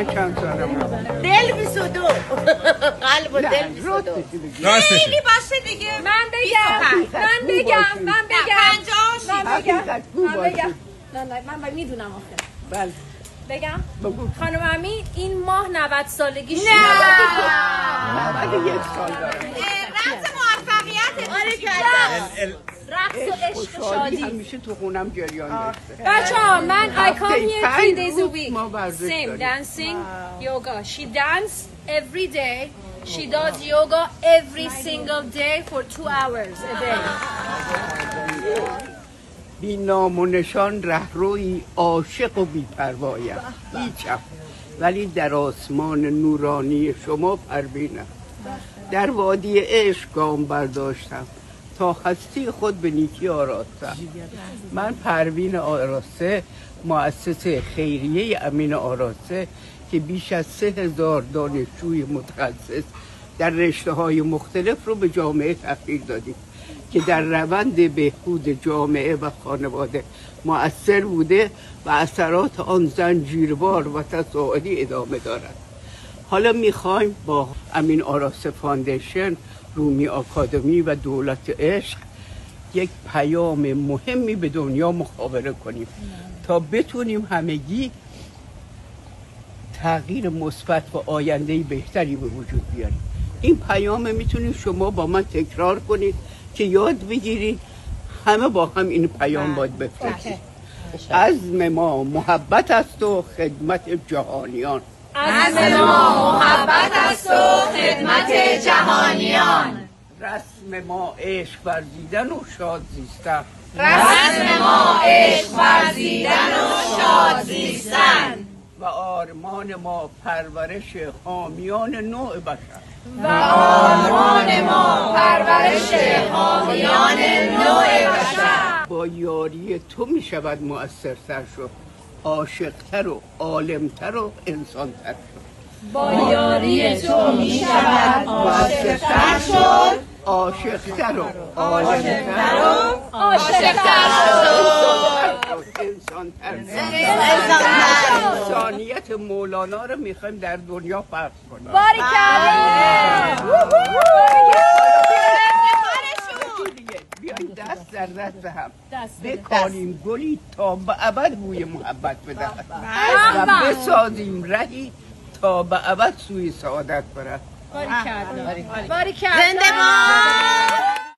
من چند سالم دل 22 قلب و دل 22 خیلی باشه دیگه. من میدونم آخه. بله بگم خانم امی این ماه 90 سالگی شد. نه ولی 1 سال دارم. رمز موفقیت رقص و عشق و شادی همیشه تو خونم جریان داشته. بچه‌ها من I come here 3 days a week same dancing yoga. She dance every day. She does yoga every single day for 2 hours a day. بی نام و نشان رهروی عاشق و بی پروایم هیچم، ولی در آسمان نورانی شما پروینم. در وادی عشق گام برداشتم تا هستی خود به نیکی آراستم. من پروین آراسته، مؤسسه خیریه امین آراسته که بیش از 3000 دانشجوی متخصص در رشته‌های مختلف رو به جامعه تحویل دادیم که در روند بهبود جامعه و خانواده مؤثر بوده و اثرات آن زنجیروار و تصاعدی ادامه دارد. حالا میخوایم با امین آراسته فاندیشن، رومی آکادمی و دولت عشق یک پیام مهمی به دنیا مخابره کنیم تا بتونیم همگی تغییر مثبت و آینده بهتری به وجود بیاریم. این پیام میتونید شما با من تکرار کنید که یاد بگیرید. همه با هم این پیام باید بفرستید. عزم ما محبت است و خدمت جهانیان. عزم ما محبت است و خدمت جهانیان. رسم ما عشق ورزیدن و شاد زیستن. رسم ما عشق ورزیدن و شاد زیستن. و آرمان ما پرورش حامیان نوع بشر. و آرمان ما پرورش حامیان نوع بشر. با یاری تو می شود مؤثرتر شد، عاشقتر و عالمتر و انسانتر شد. با یاری تو می شود مؤثرتر شد، عاشقتر و عالمتر و عاشقتر شد، انسانتر. انسانیت مولانا رو میخوایم در دنیا پخش کنیم. بیاین دست در دست هم بکاریم گلی تا به ابد بوی محبت بدهد و بسازیم رهی تا به ابد سوی سعادت برد. زنده باد.